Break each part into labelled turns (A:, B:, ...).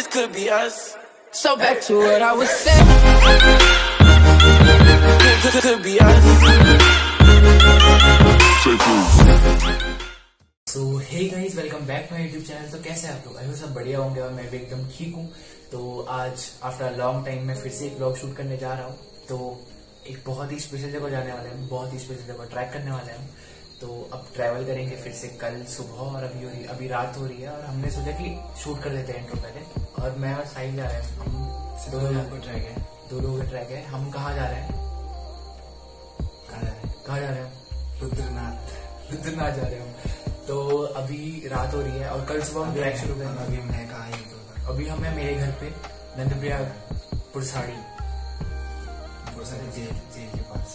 A: this could be us. So back to what I was saying. Could be us.
B: So hey guys, welcome back my YouTube channel. तो कैसे हैं आप लोग? I hope सब बढ़िया होंगे और मैं भी एकदम ठीक हूँ। तो आज आफ्टर लॉन्ग टाइम मैं फिर से एक व्लॉग शूट करने जा रहा हूँ। तो एक बहुत ही स्पेशल जगह जाने वाले हैं, बहुत ही स्पेशल जगह ट्रैक करने वाले हैं। तो अब ट्रैवल करेंगे फिर से कल सुबह और अभी रात हो रही है और हमने सोचा कि शूट कर देते हैं इंट्रो पहले। और मैं और साहिल जा रहे हैं, हम दो लोगों का ट्रैक है। हम कहाँ जा रहे हैं? कहाँ जा रहे हैं? रुद्रनाथ जा रहे हैं। तो अभी रात हो रही है और कल सुबह हम ट्रैक शुरू करेंगे।
C: अभी मैं कहाँ ही
B: अभी हम है मेरे घर पे नंदप्रिया पुरसाड़ी जेल के पास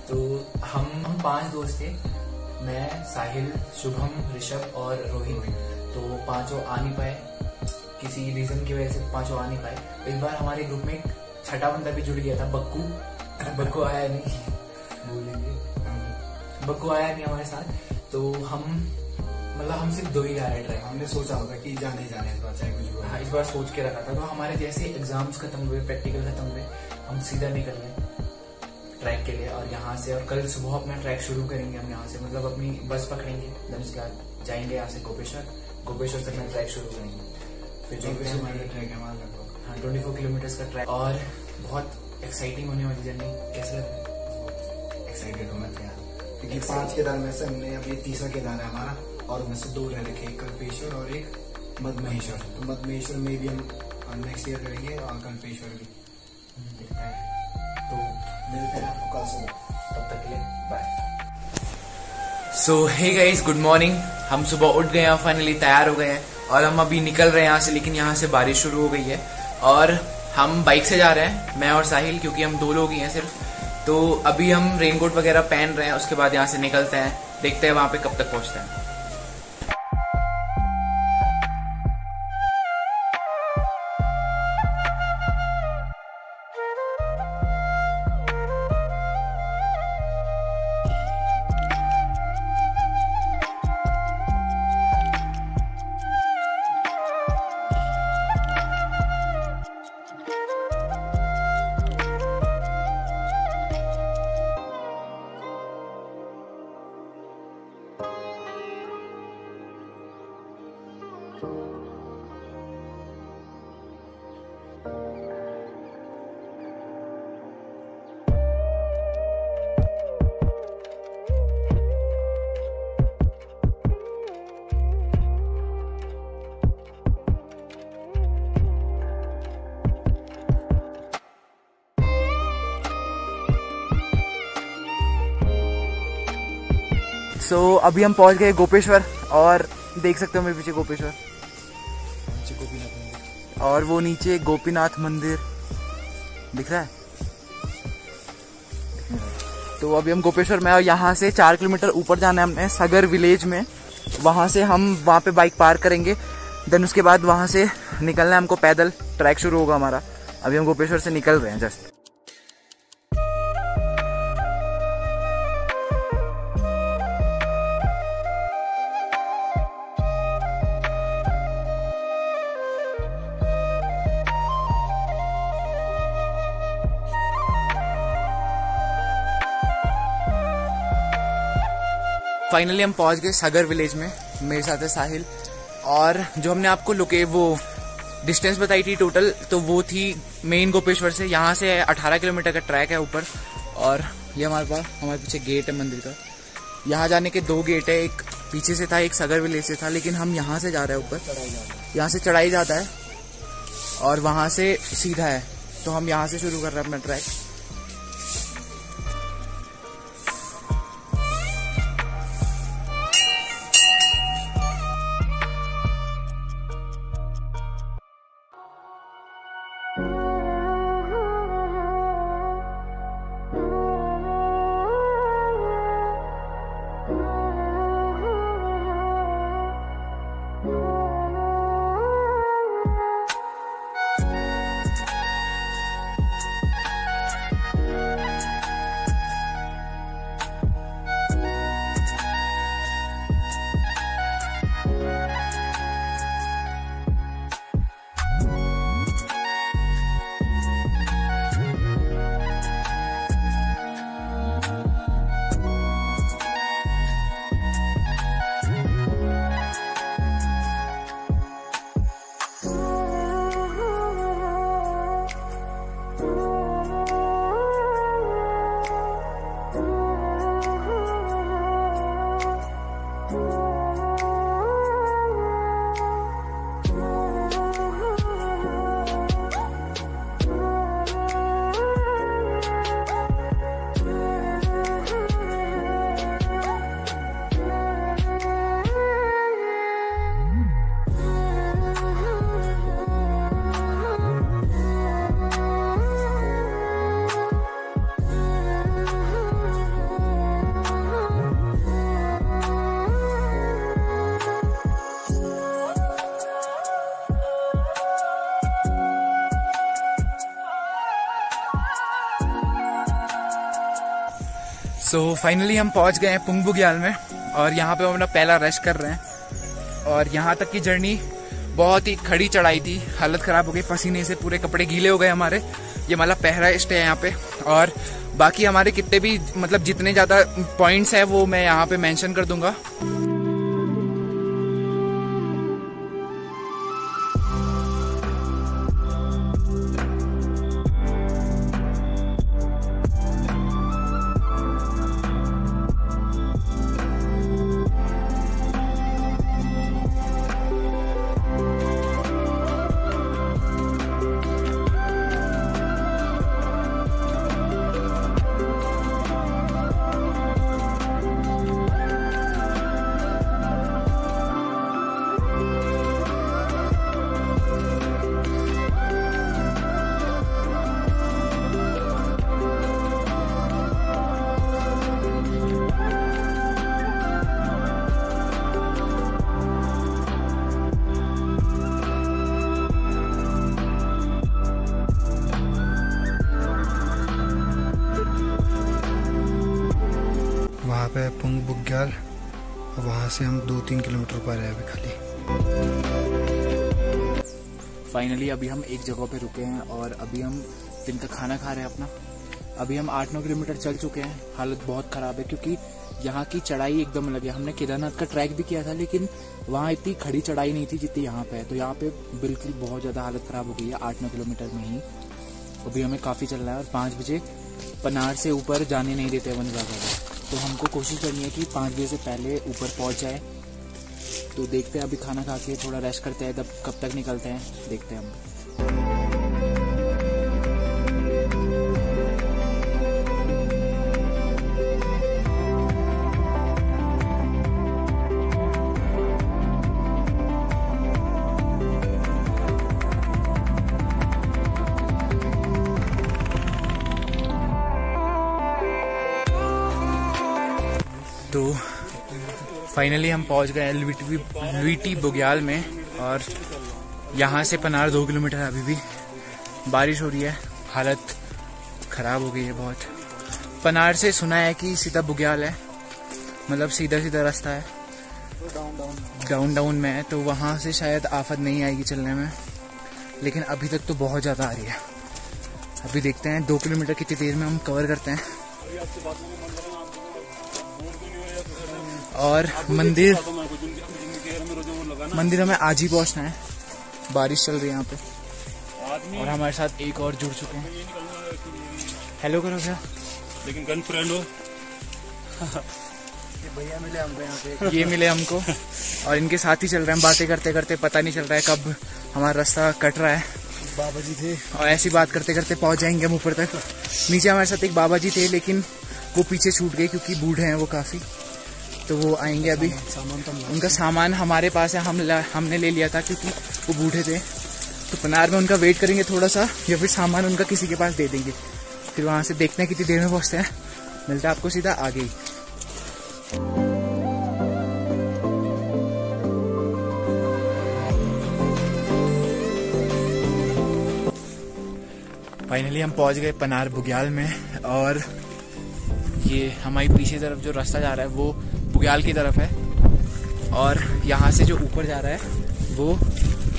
B: तो हम 5 दोस्त थे, मैं, साहिल, शुभम, ऋषभ और रोहित। तो पांचों आ नहीं पाए, किसी रीजन की वजह से पांचों आ नहीं पाए। इस बार हमारे ग्रुप में एक छठा बंदा भी जुड़ गया था, बक्कू आया नहीं, बक्कू आया नहीं हमारे साथ। तो हम सिर्फ 2 ही जा रहे हैं ट्रैक।
C: हमने सोचा होगा कि जाने इस बार चाहे कुछ हुआ।
B: हाँ, इस बार सोच के रखा था। तो हमारे जैसे एग्जाम्स खत्म हुए, प्रैक्टिकल खत्म हुए, हम सीधा निकल गए ट्रैक के लिए। और यहाँ से और कल सुबह अपना ट्रैक शुरू करेंगे। हम यहाँ से अपनी बस पकड़ेंगे, देन उसके बाद जाएंगे यहाँ से गोपेश्वर तक ट्रैक शुरू करेंगे। फिर
C: ट्रैक है हमारा लगभग।
B: हाँ, 24 किलोमीटर का ट्रैक और बहुत एक्साइटिंग होने वाली जर्नी। कैसे लग रहा है?
C: एक्साइटेड हूँ मैं यार, क्योंकि 5 केदार में से हमने अभी तीसरा केदार है हमारा और उनमें से 2 रह रखे, एक कल्पेश्वर और एक मदमहेश्वर। तो मदमहेश्वर में भी हम नेक्स्ट ईयर करेंगे और कल्पेश्वर भी दिखता है। तो मिलते हैं आपको कल सुबह,
B: तब तक के लिए बाय। सो हे गाइस, गुड मॉर्निंग। हम सुबह उठ गए हैं, फाइनली तैयार हो गए हैं और हम अभी निकल रहे हैं यहाँ से। लेकिन यहाँ से बारिश शुरू हो गई है और हम बाइक से जा रहे हैं, मैं और साहिल, क्योंकि हम 2 लोग ही हैं सिर्फ। तो अभी हम रेनकोट वगैरह पहन रहे हैं, उसके बाद यहाँ से निकलते हैं, देखते हैं वहां पे कब तक पहुंचते हैं। सो अभी हम पहुंच गए गोपेश्वर और देख सकते हो मेरे पीछे गोपेश्वर और वो नीचे गोपीनाथ मंदिर दिख रहा है। तो अभी हम गोपेश्वर में और यहाँ से 4 किलोमीटर ऊपर जाना है हमने, सगर विलेज में। वहाँ से हम वहाँ पे बाइक पार्क करेंगे, देन उसके बाद वहाँ से निकलना है हमको पैदल। ट्रैक शुरू होगा हमारा। अभी हम गोपेश्वर से निकल रहे हैं जस्ट। फाइनली हम पहुंच गए सगर विलेज में। मेरे साथ है साहिल और जो हमने आपको वो डिस्टेंस बताई थी टोटल, तो वो थी मेन गोपेश्वर से। यहाँ से 18 किलोमीटर का ट्रैक है ऊपर। और ये हमारे पीछे गेट है मंदिर का। यहाँ जाने के 2 गेट है, एक पीछे से था, एक सगर विलेज से था। लेकिन हम यहाँ से जा रहे हैं ऊपर, यहाँ से चढ़ाई जाता है और वहाँ से सीधा है। तो हम यहाँ से शुरू कर रहे हैं अपना ट्रैक। सो फाइनली हम पहुंच गए हैं पुंग बुग्याल में और यहाँ पे हम अपना पहला रेस्ट कर रहे हैं। और यहाँ तक की जर्नी बहुत ही खड़ी चढ़ाई थी, हालत खराब हो गई, पसीने से पूरे कपड़े गीले हो गए हमारे। ये हमारा पहला स्टे है यहाँ पे और बाकी हमारे कितने भी मतलब जितने ज़्यादा पॉइंट्स हैं वो मैं यहाँ पे मेंशन कर दूंगा।
C: वहाँ पे पुंग बुग्याल, वहाँ से हम 2-3 किलोमीटर पर है अभी खाली।
B: फाइनली अभी हम एक जगह पे रुके हैं और अभी हम दिन का खाना खा रहे हैं अपना। अभी हम 8-9 किलोमीटर चल चुके हैं, हालत बहुत ख़राब है क्योंकि यहाँ की चढ़ाई एकदम अलग है। हमने केदारनाथ का ट्रैक भी किया था लेकिन वहाँ इतनी खड़ी चढ़ाई नहीं थी जितनी यहाँ पे है। तो यहाँ पे बिल्कुल बहुत ज़्यादा हालत ख़राब हो गई है 8-9 किलोमीटर में ही। अभी हमें काफ़ी चल रहा है और 5 बजे पनार से ऊपर जाने नहीं देते वन विभाग वाले, तो हमको कोशिश करनी है कि 5 बजे से पहले ऊपर पहुंच जाए। तो देखते हैं, अभी खाना खा के थोड़ा रेस्ट करते हैं, तब कब तक निकलते हैं देखते हैं हम। तो फाइनली हम पहुंच गए लुईटी बुग्याल में और यहाँ से पनार 2 किलोमीटर है। अभी भी बारिश हो रही है, हालत ख़राब हो गई है बहुत। पनार से सुना है कि सीधा बुग्याल है, मतलब सीधा सीधा रास्ता है, डाउन में है, तो वहाँ से शायद आफत नहीं आएगी चलने में। लेकिन अभी तक तो बहुत ज़्यादा आ रही है। अभी देखते हैं 2 किलोमीटर कितनी देर में हम कवर करते हैं। और मंदिर हमें आज ही पहुंचना है, बारिश चल रही है यहाँ पे। और हमारे साथ एक और जुड़ चुके हैं। हेलो करो क्या,
D: लेकिन गर्ल फ्रेंड हो।
C: भैया मिले हमको यहाँ पे,
B: ये मिले हमको और इनके साथ ही चल रहे हैं। हम बातें करते करते पता नहीं चल रहा है कब हमारा रास्ता कट रहा है।
C: बाबा जी थे
B: और ऐसी बात करते करते पहुंच जाएंगे हम ऊपर तक। नीचे हमारे साथ एक बाबा जी थे लेकिन वो पीछे छूट गए क्योंकि बूढ़े हैं वो काफ़ी, तो वो आएंगे अभी। उनका सामान हमारे पास है, हमने ले लिया था क्योंकि वो बूढ़े थे। तो पनार में उनका वेट करेंगे थोड़ा सा, या फिर सामान उनका किसी के पास दे देंगे। फिर वहाँ से देखते हैं कितनी देर में पहुँचते हैं। मिलता है आपको सीधा आगे ही। फाइनली हम पहुँच गए पनार बुग्याल में और ये हमारी पीछे तरफ जो रास्ता जा रहा है वो बुग्याल की तरफ है और यहाँ से जो ऊपर जा रहा है वो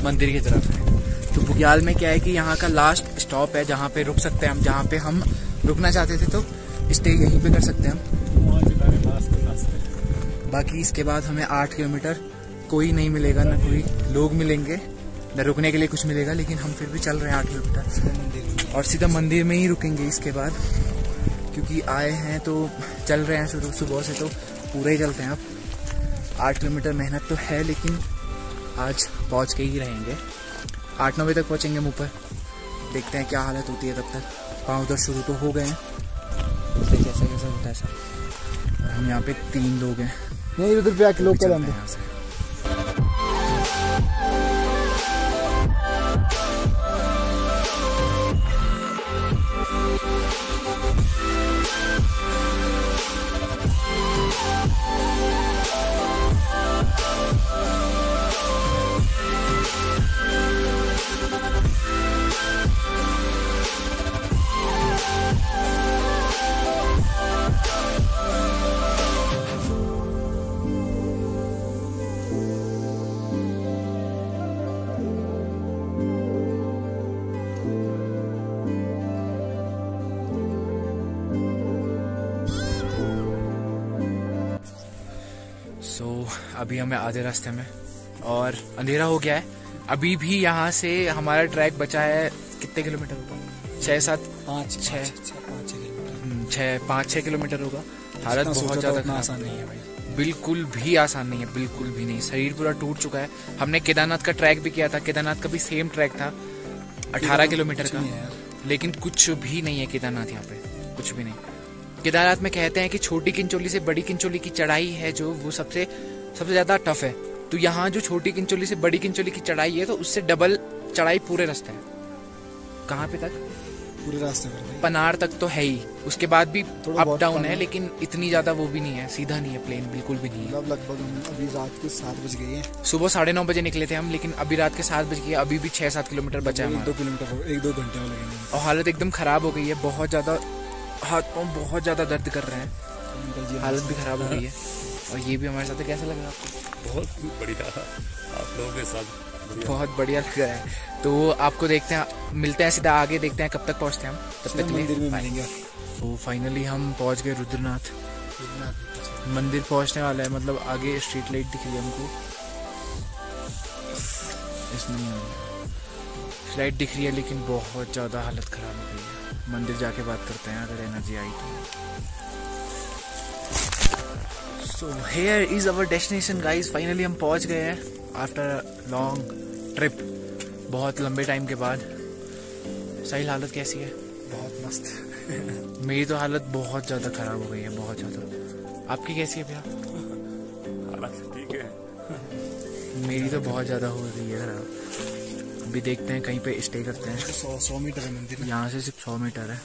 B: मंदिर की तरफ है। तो बुग्याल में क्या है कि यहाँ का लास्ट स्टॉप है जहाँ पे रुक सकते हैं हम। जहाँ पे हम रुकना चाहते थे तो स्टे यहीं पे कर सकते हैं हम। बाकी इसके बाद हमें 8 किलोमीटर कोई नहीं मिलेगा, ना कोई लोग मिलेंगे, न रुकने के लिए कुछ मिलेगा। लेकिन हम फिर भी चल रहे हैं 8 किलोमीटर और सीधा मंदिर में ही रुकेंगे इसके बाद, क्योंकि आए हैं तो चल रहे हैं शुरू सुबह से, तो पूरा ही चलते हैं। अब 8 किलोमीटर मेहनत तो है लेकिन आज पहुंच के ही रहेंगे। 8-9 बजे तक पहुंचेंगे हम ऊपर। देखते हैं क्या हालत होती है तब तक। पाँव उधर शुरू तो हो गए हैं, देखते कैसा कैसा होता है सब। और हम यहाँ पे 3 लोग हैं,
C: नहीं उधर पे आके लोग कर
B: यहाँ से। अभी हमें आधे रास्ते में और अंधेरा हो गया है। अभी भी यहाँ से हमारा ट्रैक बचा है, कितने किलोमीटर होगा? 5-6 किलोमीटर होगा। हालत बहुत ज़्यादा
C: आसान नहीं है भाई,
B: बिल्कुल भी आसान नहीं है, बिल्कुल भी नहीं। शरीर पूरा टूट चुका है। हमने केदारनाथ का ट्रैक भी किया था, केदारनाथ का भी सेम ट्रैक था 18 किलोमीटर का, लेकिन कुछ भी नहीं है केदारनाथ यहाँ पे, कुछ भी नहीं। केदारनाथ में कहते हैं कि छोटी किंचोली से बड़ी किंचोली की चढ़ाई है जो वो सबसे ज़्यादा टफ है। तो यहाँ जो छोटी किंचोली से बड़ी किंचोली की चढ़ाई है तो उससे डबल चढ़ाई पूरे रास्ते है। कहाँ पे तक?
C: पूरे रास्ते में
B: पनार तक तो है ही, उसके बाद भी अप डाउन है, लेकिन इतनी ज्यादा वो भी नहीं है, सीधा नहीं है, प्लेन बिल्कुल भी नहीं है।
C: लगभग अभी रात के 7 बज गई है।
B: सुबह 9:30 बजे निकले थे हम, लेकिन अभी रात के 7 बज गए। अभी भी 6-7 किलोमीटर बचा है,
C: 1-2 किलोमीटर, 1-2 घंटे में लगेंगे।
B: और हालत एकदम खराब हो गई है, बहुत ज्यादा हाथ पाँव बहुत ज्यादा दर्द कर रहे हैं, हालत भी खराब हो गई है। और ये भी हमारे साथ है, कैसा लग रहा है आपको?
D: बहुत बढ़िया, आप लोगों के साथ
B: बहुत बढ़िया लग रहा है। तो आपको देखते हैं, मिलते हैं सीधा आगे, देखते हैं कब तक पहुंचते हैं हम। तब तक
C: मंदिर में मिलेंगे।
B: तो फाइनली हम पहुंच गए रुद्रनाथ मंदिर, पहुंचने वाला है। मतलब आगे स्ट्रीट लाइट दिख रही है हमको, इसमें लाइट दिख रही है, लेकिन बहुत ज़्यादा हालत ख़राब हो गई है। मंदिर जाके बात करते हैं अगर एनर्जी आई तो। So here is our destination guys. Finally हम पहुंच गए हैं आफ्टर लॉन्ग ट्रिप, बहुत लंबे टाइम के बाद। सही हालत कैसी है?
C: बहुत मस्त।
B: मेरी तो हालत बहुत ज़्यादा ख़राब हो गई है, बहुत ज़्यादा। आपकी कैसी है भैया?
D: हालत ठीक है,
B: मेरी तो बहुत ज़्यादा हो रही है खराब। अभी देखते हैं, कहीं पे स्टे करते हैं।
C: 100 मीटर है मंदिर,
B: यहाँ से सिर्फ 100 मीटर है।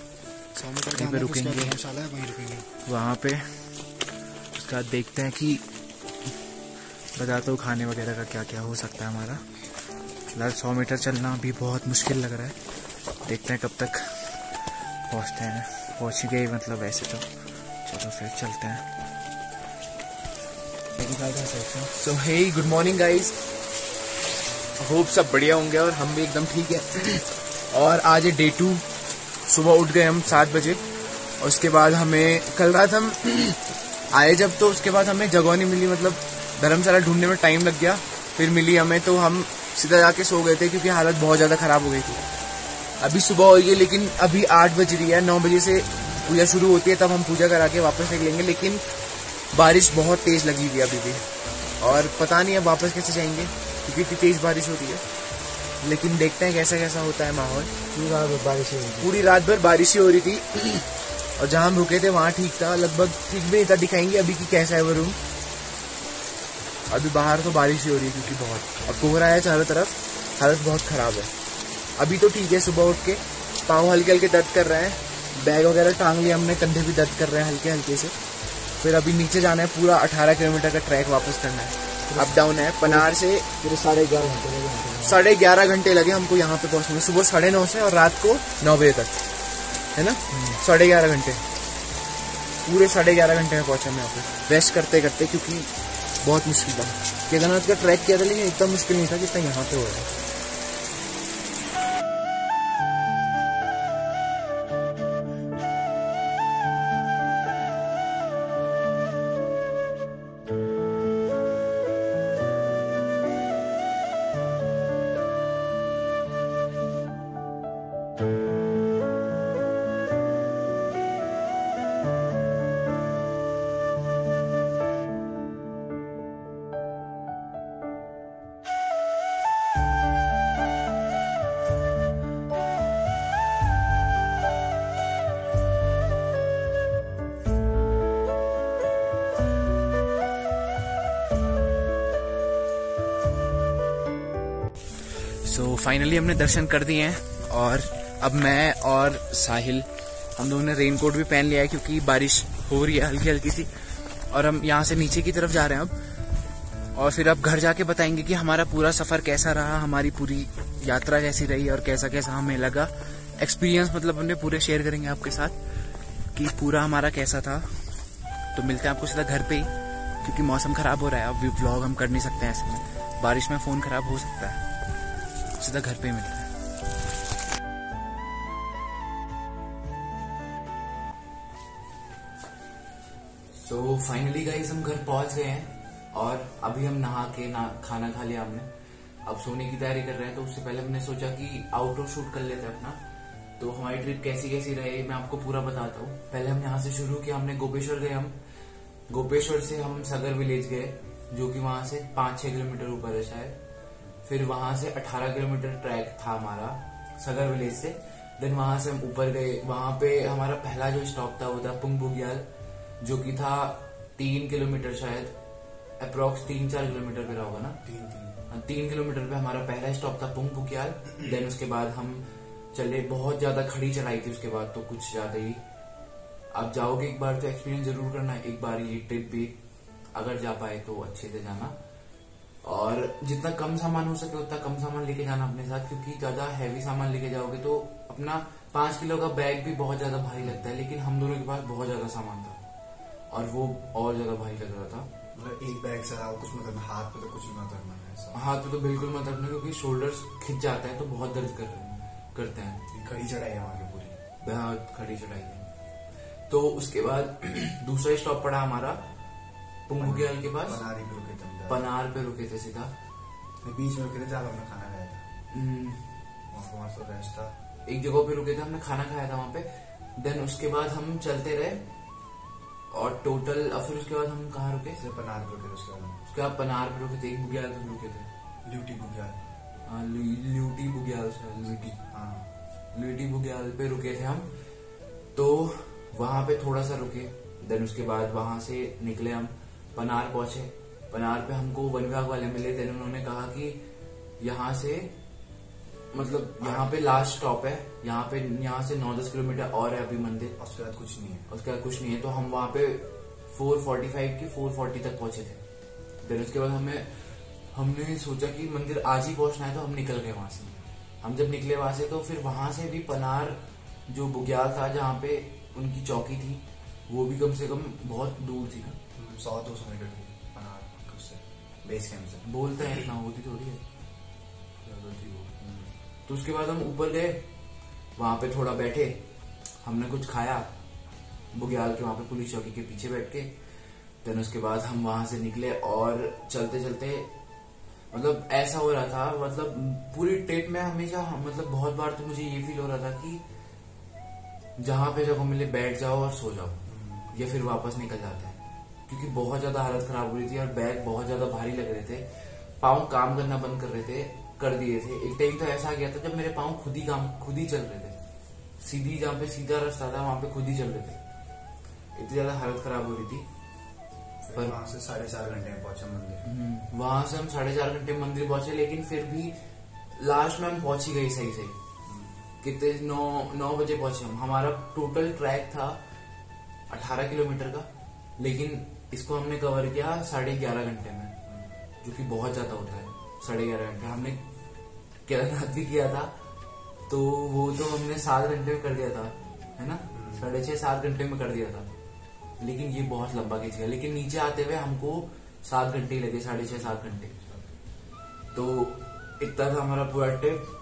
C: 100 मीटर
B: कहीं पे रुकेंगे,
C: धर्मशाला है, वहीं रुकेंगे
B: वहाँ पे। उसके बाद देखते हैं कि बताता हूँ खाने वगैरह का क्या क्या हो सकता है हमारा। फिलहाल 100 मीटर चलना अभी बहुत मुश्किल लग रहा है, देखते हैं कब तक पहुँचते हैं। पहुँच ही गए मतलब वैसे तो, चलो फिर चलते हैं। सो हे गुड मॉर्निंग गाइज, होप सब बढ़िया होंगे और हम भी एकदम ठीक है। और आज है डे 2। सुबह उठ गए हम 7 बजे, और उसके बाद हमें कल रात हम आए जब, तो उसके बाद हमें जगह नहीं मिली, मतलब धर्मशाला ढूंढने में टाइम लग गया। फिर मिली हमें तो हम सीधा जाके सो गए थे, क्योंकि हालत बहुत ज़्यादा ख़राब हो गई थी। अभी सुबह हो रही है, लेकिन अभी 8 बज रही है। 9 बजे से पूजा शुरू होती है, तब हम पूजा करा के वापस निकलेंगे। लेकिन बारिश बहुत तेज़ लगी हुई है अभी भी, और पता नहीं अब वापस कैसे जाएंगे, क्योंकि इतनी तेज़ बारिश हो रही है। लेकिन देखते हैं कैसा कैसा होता है माहौल।
C: पूरी रात भर बारिश ही
B: पूरी रात भर बारिश ही हो रही थी, और जहाँ हम रुके थे वहाँ ठीक था, लगभग ठीक भी नहीं था। दिखाएंगे अभी कि कैसा है वो रूम। अभी बाहर तो बारिश ही हो रही है, क्योंकि बहुत, और कोहरा है चारों तरफ, हालत बहुत ख़राब है। अभी तो ठीक है, सुबह उठ के पाँव हल्के हल्के दर्द कर रहे हैं, बैग वगैरह टांग लिया हमने, कंधे भी दर्द कर रहे हैं हल्के हल्के से। फिर अभी नीचे जाना है, पूरा 18 किलोमीटर का ट्रैक वापस करना है, अप डाउन है। पनार से 11.5 घंटे लगे हमको यहाँ पे पहुँचने में, सुबह 9:30 से और रात को 9 बजे तक, है ना? 11.5 घंटे, पूरे 11.5 घंटे में पहुँचा मैं यहाँ पे, रेस्ट करते करते, क्योंकि बहुत मुश्किल था। केदारनाथ का ट्रैक किया था, लेकिन इतना मुश्किल नहीं था जितना यहाँ पे हो रहा है। सो फाइनली हमने दर्शन कर दिए हैं, और अब मैं और साहिल हम दोनों ने रेनकोट भी पहन लिया है, क्योंकि बारिश हो रही है हल्की हल्की सी। और हम यहाँ से नीचे की तरफ जा रहे हैं अब, और फिर अब घर जाके बताएंगे कि हमारा पूरा सफ़र कैसा रहा, हमारी पूरी यात्रा कैसी रही, और कैसा कैसा हमें लगा एक्सपीरियंस। मतलब हमने पूरे शेयर करेंगे आपके साथ कि पूरा हमारा कैसा था। तो मिलते हैं आपको सीधा घर पे ही, क्योंकि मौसम ख़राब हो रहा है, अब व्लॉग हम कर नहीं सकते हैं ऐसे में, बारिश में फ़ोन ख़राब हो सकता है। सीधा घर पे मिलते हैं। सो फाइनली गाइस हम घर पहुंच गए हैं, और अभी हम नहा के खाना खा लिया हमने, अब सोने की तैयारी कर रहे हैं। तो उससे पहले हमने सोचा कि आउटडोर शूट कर लेते हैं अपना। तो हमारी ट्रिप कैसी कैसी रही मैं आपको पूरा बताता हूँ। पहले हम यहाँ से शुरू किया, हमने गोपेश्वर गए। हम गोपेश्वर से हम सगर विलेज गए, जो कि वहां से 5-6 किलोमीटर ऊपर है शायद। फिर वहां से 18 किलोमीटर ट्रैक था हमारा सगर विलेज से। देन वहां से हम ऊपर गए, वहां पे हमारा पहला जो स्टॉप था वो था पुंग बुग्याल, जो कि था 3 किलोमीटर शायद, अप्रोक्स 3-4 किलोमीटर पे रहा होगा ना, 3 किलोमीटर पे हमारा पहला स्टॉप था पुंग बुग्याल। देन उसके बाद हम चले, बहुत ज्यादा खड़ी चढ़ाई थी उसके बाद, तो कुछ ज्यादा ही। आप जाओगे एक बार तो एक्सपीरियंस जरूर करना, एक बार ये ट्रिप भी अगर जा पाए तो अच्छे से जाना। और जितना कम सामान हो सके उतना कम सामान लेके जाना अपने साथ, क्योंकि ज्यादा हैवी सामान लेके जाओगे तो अपना 5 किलो का बैग भी बहुत ज्यादा भारी लगता है। लेकिन हम दोनों के पास बहुत ज्यादा सामान था और वो और ज्यादा भारी लग रहा था।
C: मतलब एक बैग से कुछ मतलब हाथ पे तो कुछ मत रखना है,
B: हाथ पे तो बिल्कुल मत रखना, क्योंकि शोल्डर्स खिंच जाता है तो बहुत दर्द करते हैं।
C: खड़ी चढ़ाई है वहां की पूरी,
B: बहुत खड़ी चढ़ाई है। तो उसके बाद दूसरा स्टॉप पड़ा हमारा पुंग बुग्याल के पास, पनार पे रुके थे सीधा,
C: बीच में रुके थे जहाँ हमने खाना खाया था। वहां तो रेस्ट था,
B: एक जगह पे रुके थे, हमने खाना खाया था वहां पे। देन उसके बाद हम चलते रहे और टोटल फिर उसके बाद हम कहाँ रुके,
C: पनार पे रुके।
B: उसके बाद पनार पे रुके थे, एक बुग्याल पे रुके थे,
C: ल्यूटी बुग्याल,
B: हाँ ल्यूटी बुग्याल, ल्यूटी बुग्याल पे रुके थे हम। तो वहां पे थोड़ा सा रुके, देन उसके बाद वहां से निकले हम, पनार पहुंचे। पनार पे हमको वन विभाग वाले मिले। देन उन्होंने कहा कि यहाँ से मतलब यहाँ पे लास्ट स्टॉप है, यहाँ से 9-10 किलोमीटर और है अभी मंदिर,
C: उसके बाद कुछ नहीं है,
B: उसके बाद कुछ नहीं है। तो हम वहां पे 4:45 की 4:40 तक पहुंचे थे। देन उसके बाद हमने सोचा कि मंदिर आज ही पहुंचना है, तो हम निकल गए वहां से। हम जब निकले वहां से तो फिर वहां से भी पनार जो बुग्याल था जहाँ पे उनकी चौकी थी, वो भी कम से कम बहुत दूर थी,
C: 100-200 मीटर थी पनार उससे, बेस कैंप से।
B: बोलते हैं इतना, होती थोड़ी है। तो उसके बाद हम ऊपर गए, वहां पे थोड़ा बैठे, हमने कुछ खाया बुग्याल के वहां पे पुलिस चौकी के पीछे बैठ के। देन उसके बाद हम वहां से निकले और चलते चलते मतलब ऐसा हो रहा था, मतलब पूरी ट्रिप में हमेशा मतलब बहुत बार तो मुझे ये फील हो रहा था कि जहां पे जगह मिले बैठ जाओ और सो जाओ, या फिर वापस निकल जाते हैं, क्योंकि बहुत ज्यादा हालत खराब हो रही थी और बैग बहुत ज्यादा भारी लग रहे थे। पाँव काम करना बंद कर दिए थे। एक टाइम तो ऐसा आ गया था जब मेरे पाँव खुद ही चल रहे थे, सीधी जहाँ पे सीधा रास्ता था वहां पे खुद ही चल रहे थे, इतनी ज्यादा हालत खराब हो रही थी।
C: पर वहां से 4.5 घंटे में पहुंचे मंदिर।
B: वहां से हम 4.5 घंटे मंदिर पहुंचे, लेकिन फिर भी लास्ट में हम पहुंच ही गए सही। कितने 9 बजे पहुंचे हम। हमारा टोटल ट्रैक था 18 किलोमीटर का, लेकिन इसको हमने कवर किया 11.5 घंटे में, जो कि बहुत ज्यादा होता है 11.5 घंटे। हमने केदारनाथ भी किया था, तो वो तो हमने 7 घंटे में कर दिया था, है ना, 6.5-7 घंटे में कर दिया था। लेकिन ये बहुत लंबा खींच गया, लेकिन नीचे आते हुए हमको 7 घंटे ही लगे, 6.5-7 घंटे। तो इतना था हमारा पूरा ट्रिप।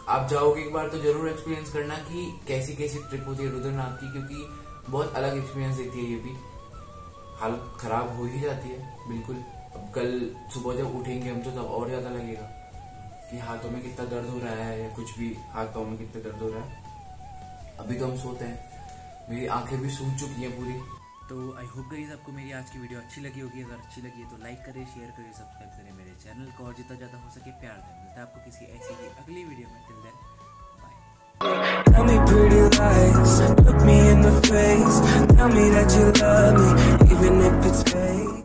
B: आप जाओगे एक बार तो जरूर एक्सपीरियंस करना कि कैसी कैसी ट्रिप होती है रुद्रनाथ की, क्योंकि बहुत अलग एक्सपीरियंस देती है ये भी। हालत खराब हो ही जाती है बिल्कुल। अब कल सुबह जब उठेंगे हम तो तब और ज्यादा लगेगा कि हाथों में कितना दर्द हो रहा है, या कुछ भी हाथ पाँव में कितना दर्द हो रहा है। अभी तो हम सोते हैं, मेरी आंखें भी सूज चुकी हैं पूरी। तो आई होप गाइस आपको मेरी आज की वीडियो अच्छी लगी होगी। अगर अच्छी लगी है तो लाइक करें, शेयर करें, सब्सक्राइब करें मेरे चैनल को, और जितना ज़्यादा हो सके प्यार दें। मिलता है आपको किसी ऐसी ही अगली वीडियो में। Till then bye.
A: Tell me pretty lies, look me in the face, tell me that you love me, even if it's fake.